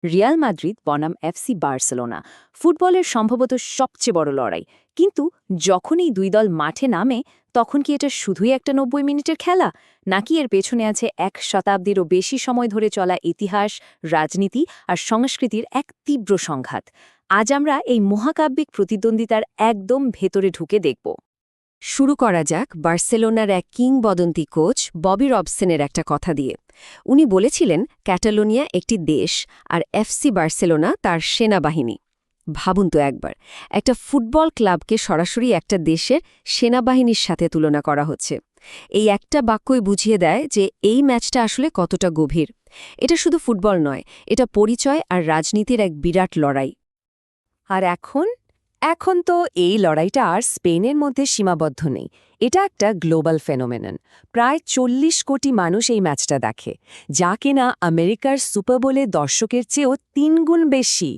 Real Madrid বনাম FC Barcelona ফুটবলের সম্ভবত সবচেয়ে বড় লড়াই। কিন্তু যখন এই দুই দল মাঠে নামে তখন কি এটা শুধুই একটা ৯০ মিনিটের খেলা, নাকি এর পেছনে আছে এক শতাব্দীরও বেশি সময় ধরে চলা ইতিহাস, রাজনীতি আর সংস্কৃতির এক তীব্র সংঘাত? আজ আমরা এই মহাকাব্যিক প্রতিদ্বন্দ্বিতার একদম ভেতরে ঢুকে দেখব। শুরু করা যাক বার্সেলোনার এক কিংবদন্তি কোচ ববি রবসনের একটা কথা দিয়ে। উনি বলেছিলেন ক্যাটালোনিয়া একটি দেশ আর এফসি বার্সেলোনা তার সেনাবাহিনী। ভাবুন তো একবার, একটা ফুটবল ক্লাবকে সরাসরি একটা দেশের সেনাবাহিনীর সাথে তুলনা করা হচ্ছে। এই একটা বাক্যই বুঝিয়ে দেয় যে এই ম্যাচটা আসলে কতটা গভীর। এটা শুধু ফুটবল নয়, এটা পরিচয় আর রাজনীতির এক বিরাট লড়াই। আর এখন তো এই লড়াইটা আর স্পেনের মধ্যে সীমাবদ্ধ নেই। এটা একটা গ্লোবাল ফেনোমেনন। প্রায় ৪০ কোটি মানুষ এই ম্যাচটা দেখে, যা কিনা আমেরিকার সুপার বোলে দর্শকের চেয়েও ৩ গুণ বেশি।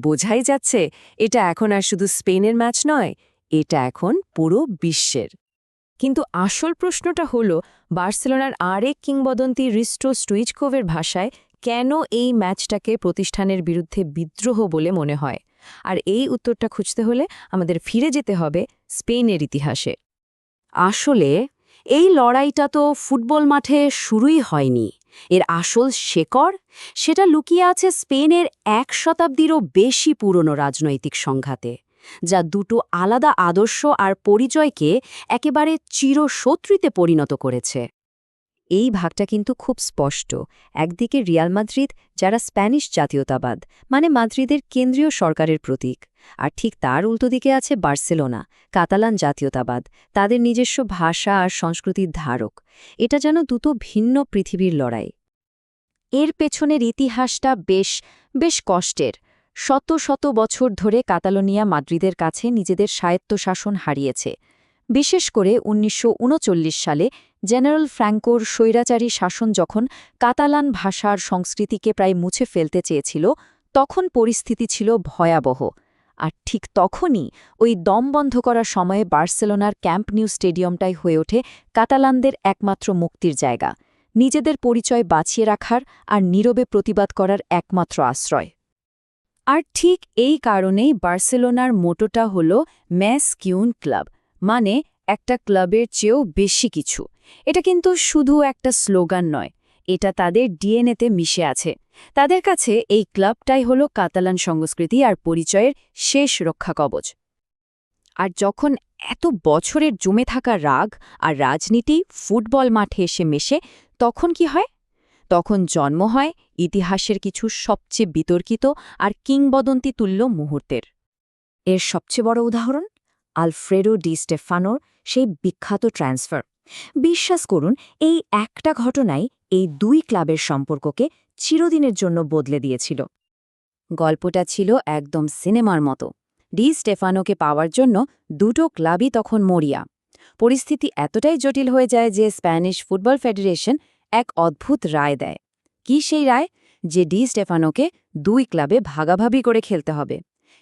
বোঝাই যাচ্ছে এটা এখন আর শুধু স্পেনের ম্যাচ নয়, এটা এখন পুরো বিশ্বের। কিন্তু আসল প্রশ্নটা হলো, বার্সেলোনার আরেক কিংবদন্তি রিস্টো স্টুইচকোভের ভাষায় কেন এই ম্যাচটাকে প্রতিষ্ঠানের বিরুদ্ধে বিদ্রোহ বলে মনে হয়? আর এই উত্তরটা খুঁজতে হলে আমাদের ফিরে যেতে হবে স্পেনের ইতিহাসে। আসলে এই লড়াইটা তো ফুটবল মাঠে শুরুই হয়নি। এর আসল শেকড় সেটা লুকিয়ে আছে স্পেনের ১ শতাব্দীরও বেশি পুরনো রাজনৈতিক সংঘাতে, যা দুটো আলাদা আদর্শ আর পরিচয়কে একেবারে চিরশত্রুতে পরিণত করেছে। এই ভাগটা কিন্তু খুব স্পষ্ট। একদিকে রিয়াল মাদ্রিদ, যারা স্প্যানিশ জাতীয়তাবাদ, মানে মাদ্রিদের কেন্দ্রীয় সরকারের প্রতীক, আর ঠিক তার উল্টো দিকে আছে বার্সেলোনা, কাতালান জাতীয়তাবাদ, তাদের নিজস্ব ভাষা আর সংস্কৃতির ধারক। এটা যেন দুটো ভিন্ন পৃথিবীর লড়াই। এর পেছনের ইতিহাসটা বেশ কষ্টের। শত শত বছর ধরে কাতালোনিয়া মাদ্রিদের কাছে নিজেদের স্বায়ত্তশাসন হারিয়েছে। বিশেষ করে ১৯৩৯ সালে জেনারেল ফ্র্যাঙ্কোর স্বৈরাচারী শাসন যখন কাতালান ভাষার সংস্কৃতিকে প্রায় মুছে ফেলতে চেয়েছিল, তখন পরিস্থিতি ছিল ভয়াবহ। আর ঠিক তখনই ওই দম বন্ধ করার সময়ে বার্সেলোনার ক্যাম্প নিউ স্টেডিয়ামটাই হয়ে ওঠে কাতালানদের একমাত্র মুক্তির জায়গা, নিজেদের পরিচয় বাঁচিয়ে রাখার আর নীরবে প্রতিবাদ করার একমাত্র আশ্রয়। আর ঠিক এই কারণেই বার্সেলোনার মোটোটা হল ম্যাস কিউন ক্লাব, মানে একটা ক্লাবের চেয়েও বেশি কিছু। এটা কিন্তু শুধু একটা স্লোগান নয়, এটা তাদের ডিএনএতে মিশে আছে। তাদের কাছে এই ক্লাবটাই হল কাতালান সংস্কৃতি আর পরিচয়ের শেষ রক্ষা কবচ। আর যখন এত বছরের জমে থাকা রাগ আর রাজনীতি ফুটবল মাঠে এসে মেশে, তখন কি হয়? তখন জন্ম হয় ইতিহাসের কিছু সবচেয়ে বিতর্কিত আর কিংবদন্তি তুল্য মুহূর্তের। এর সবচেয়ে বড় উদাহরণ আলফ্রেডো ডি স্টেফানোর সেই বিখ্যাত ট্রান্সফার। বিশ্বাস করুন, এই একটা ঘটনাই এই দুই ক্লাবের সম্পর্ককে চিরদিনের জন্য বদলে দিয়েছিল। গল্পটা ছিল একদম সিনেমার মতো। ডি স্টেফানোকে পাওয়ার জন্য দুটো ক্লাবই তখন মরিয়া। পরিস্থিতি এতটাই জটিল হয়ে যায় যে স্প্যানিশ ফুটবল ফেডারেশন এক অদ্ভুত রায় দেয়। কি সেই রায়? যে ডি স্টেফানোকে দুই ক্লাবে ভাগাভাগি করে খেলতে হবে।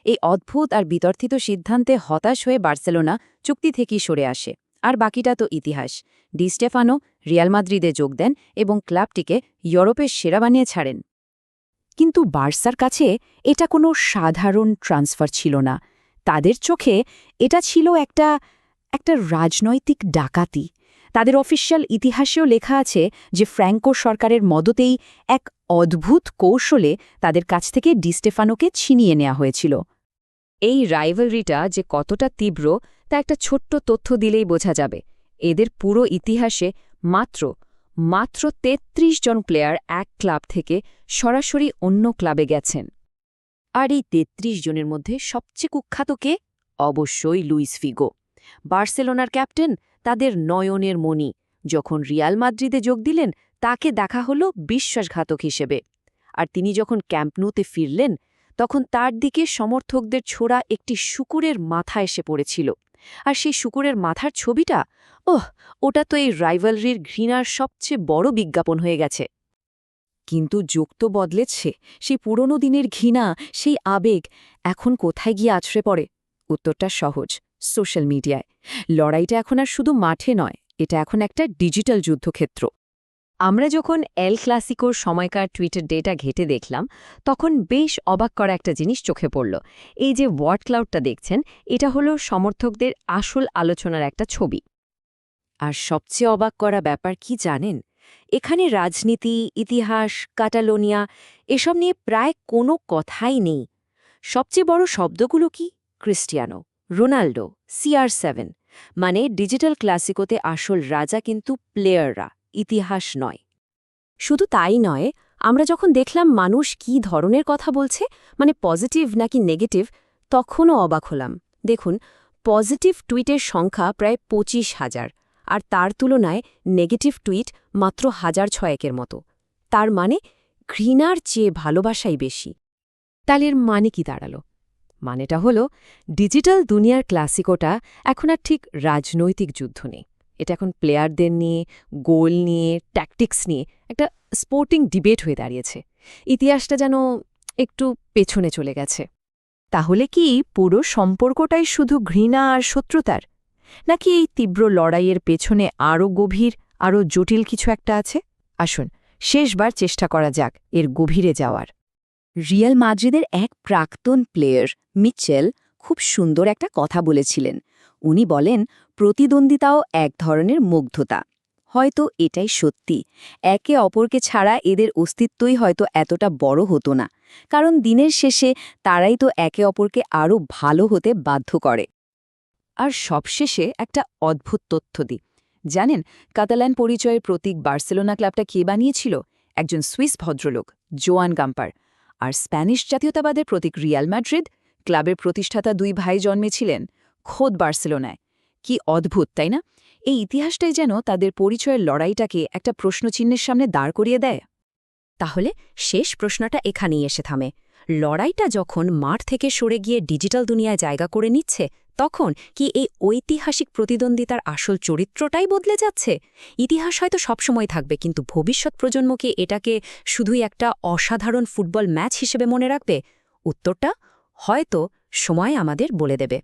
এই অদ্ভুত আর বিতর্কিত সিদ্ধান্তে হতাশ হয়ে বার্সেলোনা চুক্তি থেকেই সরে আসে। আর বাকিটা তো ইতিহাস। ডি স্টেফানো রিয়াল মাদ্রিদে যোগ দেন এবং ক্লাবটিকে ইউরোপের সেরা বানিয়ে ছাড়েন। কিন্তু বার্সার কাছে এটা কোনো সাধারণ ট্রান্সফার ছিল না। তাদের চোখে এটা ছিল একটা রাজনৈতিক ডাকাতি। তাদের অফিসিয়াল ইতিহাসেও লেখা আছে যে ফ্র্যাঙ্কো সরকারের মদতেই এক অদ্ভুত কৌশলে তাদের কাছ থেকে ডি স্টেফানোকে ছিনিয়ে নেওয়া হয়েছিল। এই রাইভালরিটা যে কতটা তীব্র তা একটা ছোট্ট তথ্য দিলেই বোঝা যাবে। এদের পুরো ইতিহাসে মাত্র ৩৩ জন প্লেয়ার এক ক্লাব থেকে সরাসরি অন্য ক্লাবে গেছেন। আর এই ৩৩ জনের মধ্যে সবচেয়ে কুখ্যাত কে? অবশ্যই লুইস ফিগো, বার্সেলোনার ক্যাপ্টেন, তাদের নয়নের মণি। যখন রিয়াল মাদ্রিদে যোগ দিলেন, তাকে দেখা হলো বিশ্বাসঘাতক হিসেবে। আর তিনি যখন ক্যাম্প ন্যুতে ফিরলেন, তখন তার দিকে সমর্থকদের ছোড়া একটি শূকরের মাথা এসে পড়েছিল। আর সেই শূকরের মাথার ছবিটা, ওটা তো এই রাইভালরির ঘৃণার সবচেয়ে বড় বিজ্ঞাপন হয়ে গেছে। কিন্তু যুগ তো বদলেছে। সেই পুরনো দিনের ঘৃণা, সেই আবেগ এখন কোথায় গিয়ে আছড়ে পড়ে? উত্তরটা সহজ, সোশ্যাল মিডিয়ায়। লড়াইটা এখন আর শুধু মাঠে নয়, এটা এখন একটা ডিজিটাল যুদ্ধক্ষেত্র। আমরা যখন এল ক্লাসিকোর সময়কার টুইটার ডেটা ঘেটে দেখলাম তখন বেশ অবাক করা একটা জিনিস চোখে পড়ল। এই যে ওয়ার্ড ক্লাউডটা দেখছেন, এটা হলো সমর্থকদের আসল আলোচনার একটা ছবি। আর সবচেয়ে অবাক করা ব্যাপার কি জানেন? এখানে রাজনীতি, ইতিহাস, কাটালোনিয়া এসব নিয়ে প্রায় কোনো কথাই নেই। সবচেয়ে বড় শব্দগুলো কি? Cristiano Ronaldo, CR7। মানে ডিজিটাল ক্লাসিকোতে আসল রাজা কিন্তু প্লেয়াররা, ইতিহাস নয়। শুধু তাই নয়, আমরা যখন দেখলাম মানুষ কি ধরনের কথা বলছে, মানে পজিটিভ নাকি নেগেটিভ, তখনও অবাক হলাম। দেখুন, পজিটিভ টুইটের সংখ্যা প্রায় 25,000, আর তার তুলনায় নেগেটিভ টুইট মাত্র 1,600-এর মতো। তার মানে ঘৃণার চেয়ে ভালোবাসাই বেশি। তাহলে এর মানে কি দাঁড়ালো? মানেটা হলো ডিজিটাল দুনিয়ার ক্লাসিকোটা এখন আর ঠিক রাজনৈতিক যুদ্ধ নেই। এটা এখন প্লেয়ারদের নিয়ে, গোল নিয়ে, ট্যাকটিক্স নিয়ে একটা স্পোর্টিং ডিবেট হয়ে দাঁড়িয়েছে। ইতিহাসটা যেন একটু পেছনে চলে গেছে। তাহলে কি পুরো সম্পর্কটাই শুধু ঘৃণা আর শত্রুতার, নাকি এই তীব্র লড়াইয়ের পেছনে আরও গভীর, আরও জটিল কিছু একটা আছে? আসুন শেষবার চেষ্টা করা যাক এর গভীরে যাওয়ার। রিয়াল মাদ্রিদের এক প্রাক্তন প্লেয়ার মিচেল খুব সুন্দর একটা কথা বলেছিলেন। উনি বলেন, প্রতিদ্বন্দ্বিতাও এক ধরনের মুগ্ধতা। হয়তো এটাই সত্যি। একে অপরকে ছাড়া এদের অস্তিত্বই হয়তো এতটা বড় হতো না, কারণ দিনের শেষে তারাই তো একে অপরকে আরও ভালো হতে বাধ্য করে। আর সবশেষে একটা অদ্ভুত তথ্য দিই। জানেন, কাতালান পরিচয়ের প্রতীক বার্সেলোনা ক্লাবটা কে বানিয়েছিল? একজন সুইস ভদ্রলোক, জোয়ান গাম্পার। আর স্প্যানিশ জাতীয়তাবাদের প্রতীক রিয়াল মাদ্রিদ, ক্লাবের প্রতিষ্ঠাতা 2 ভাই জন্মেছিলেন খোদ বার্সেলোনায়। কি অদ্ভুত, তাই না? এই ইতিহাসটাই যেন তাদের পরিচয়ের লড়াইটাকে একটা প্রশ্নচিহ্নের সামনে দাঁড় করিয়ে দেয়। তাহলে শেষ প্রশ্নটা এখানেই এসে থামে। লড়াইটা যখন মাঠ থেকে সরে গিয়ে ডিজিটাল দুনিয়ায় জায়গা করে নিচ্ছে, তখন কি এই ঐতিহাসিক প্রতিদ্বন্দ্বিতার আসল চরিত্রটাই বদলে যাচ্ছে? ইতিহাস হয়তো সবসময় থাকবে, কিন্তু ভবিষ্যৎ প্রজন্মকে এটাকে শুধুই একটা অসাধারণ ফুটবল ম্যাচ হিসেবে মনে রাখবে? উত্তরটা হয়তো সময় আমাদের বলে দেবে।